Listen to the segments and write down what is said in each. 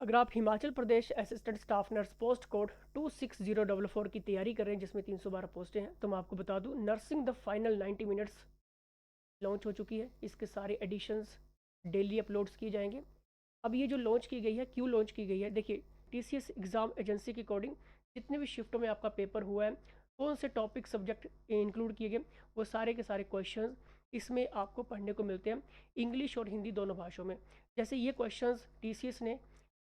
अगर आप Himachal Pradesh assistant staff nurse post code 26044 की तैयारी कर रहे हैं जिसमें 312 पोस्टें हैं, तो मैं आपको बता दूं nursing the final 90 minutes launch हो चुकी है। इसके सारे एडिशंस डेली अपलोड्स किए जाएंगे। अब ये जो लॉन्च की गई है, क्यों लॉन्च की गई है, देखिए टीसीएस एग्ज़ाम एजेंसी के अकॉर्डिंग जितने भी शिफ्टों में आपका पेपर हुआ है, कौन से टॉपिक सब्जेक्ट इंक्लूड किए गए, वो सारे के सारे क्वेश्चंस इसमें आपको पढ़ने को मिलते हैं, इंग्लिश और हिंदी दोनों भाषाओं में। जैसे ये क्वेश्चंस टीसीएस ने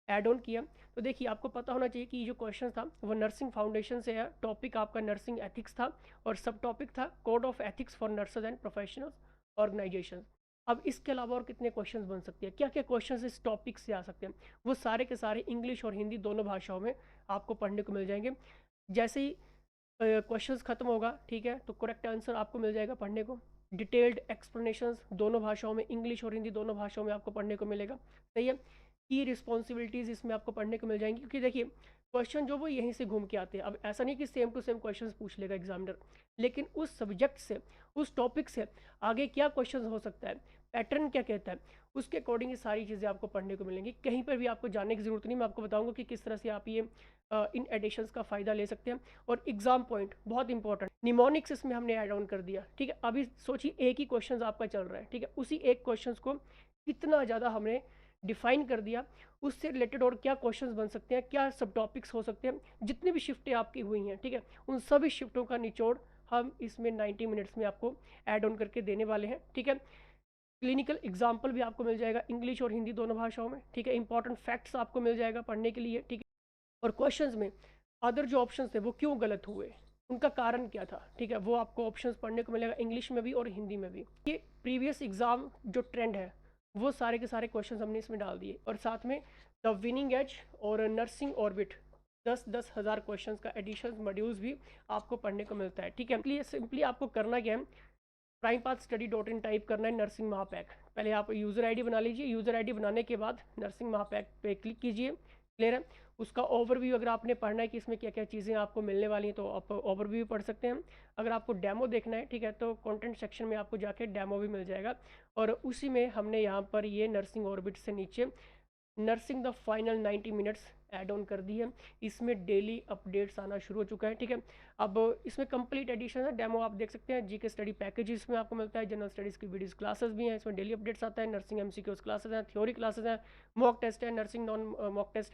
ऐड ऑन किया, तो देखिए आपको पता होना चाहिए कि ये जो क्वेश्चन था वो नर्सिंग फाउंडेशन से है। टॉपिक आपका नर्सिंग एथिक्स था और सब टॉपिक था code of ethics for nurses and professionals organisation. अब इसके अलावा और कितने क्वेश्चंस बन सकते हैं, क्या क्या क्वेश्चंस इस टॉपिक से आ सकते हैं, वो सारे के सारे इंग्लिश और हिंदी दोनों भाषाओं में आपको पढ़ने को मिल जाएंगे। जैसे ही क्वेश्चंस खत्म होगा, ठीक है, तो करेक्ट आंसर आपको मिल जाएगा पढ़ने को। डिटेल्ड एक्सप्लेनेशंस दोनों भाषाओं में, इंग्लिश और हिंदी दोनों भाषाओं में आपको पढ़ने को मिलेगा। सही है। की रिस्पॉन्सिबिलिटीज़ इसमें आपको पढ़ने को मिल जाएंगी, क्योंकि देखिए क्वेश्चन जो वो यहीं से घूम के आते हैं। अब ऐसा नहीं कि सेम टू सेम क्वेश्चन पूछ लेगा एग्जामिनर, लेकिन उस सब्जेक्ट से, उस टॉपिक से आगे क्या क्वेश्चन हो सकता है, पैटर्न क्या कहता है, उसके अकॉर्डिंग ये सारी चीज़ें आपको पढ़ने को मिलेंगी। कहीं पर भी आपको जाने की ज़रूरत नहीं, मैं आपको बताऊंगा कि किस तरह से आप ये इन एडिशंस का फ़ायदा ले सकते हैं। और एग्जाम पॉइंट बहुत इंपॉर्टेंट, निमोनिक्स इसमें हमने ऐड ऑन कर दिया। ठीक है, अभी सोचिए एक ही क्वेश्चन आपका चल रहा है, ठीक है, उसी एक क्वेश्चन को कितना ज़्यादा हमने डिफाइन कर दिया। उससे रिलेटेड और क्या क्वेश्चंस बन सकते हैं, क्या सब टॉपिक्स हो सकते हैं, जितनी भी शिफ्टें आपकी हुई हैं, ठीक है, उन सभी शिफ्टों का निचोड़ हम इसमें 90 मिनट्स में आपको ऐड ऑन करके देने वाले हैं। ठीक है, क्लिनिकल एग्जाम्पल भी आपको मिल जाएगा इंग्लिश और हिंदी दोनों भाषाओं में। ठीक है, इंपॉर्टेंट फैक्ट्स आपको मिल जाएगा पढ़ने के लिए। ठीक है, और क्वेश्चंस में अदर जो ऑप्शंस थे वो क्यों गलत हुए, उनका कारण क्या था, ठीक है, वो आपको ऑप्शंस पढ़ने को मिलेगा इंग्लिश में भी और हिंदी में भी। ये प्रीवियस एग्जाम जो ट्रेंड है वो सारे के सारे क्वेश्चंस हमने इसमें डाल दिए, और साथ में द विनिंग एज और नर्सिंग ऑर्बिट 10,000 क्वेश्चंस का एडिशनल मॉड्यूल्स भी आपको पढ़ने को मिलता है। ठीक है, सिंपली आपको करना क्या है, primepathstudy.in टाइप करना है नर्सिंग महापैक। पहले आप यूज़र आईडी बना लीजिए, यूज़र आईडी बनाने के बाद नर्सिंग महापैक पे क्लिक कीजिए। क्लियर है। उसका ओवरव्यू अगर आपने पढ़ना है कि इसमें क्या क्या चीज़ें आपको मिलने वाली हैं, तो आप ओवरव्यू पढ़ सकते हैं। अगर आपको डेमो देखना है, ठीक है, तो कंटेंट सेक्शन में आपको जाके डेमो भी मिल जाएगा। और उसी में हमने यहाँ पर ये नर्सिंग ऑर्बिट से नीचे nursing the final 90 minutes add on कर दी है। इसमें डेली अपडेट्स आना शुरू हो चुका है। ठीक है, अब इसमें कंप्लीट एडिशन है, डेमो आप देख सकते हैं। जीके स्टडी पैकेज इसमें आपको मिलता है, जनरल स्टडीज़ की वीडियोस क्लासेस भी हैं, इसमें डेली अपडेट्स आता है। नर्सिंग एमसीक्यूज क्लासेस हैं, थ्योरी क्लासेस हैं, मॉक टेस्ट है, नर्सिंग नॉन मॉक टेस्ट है।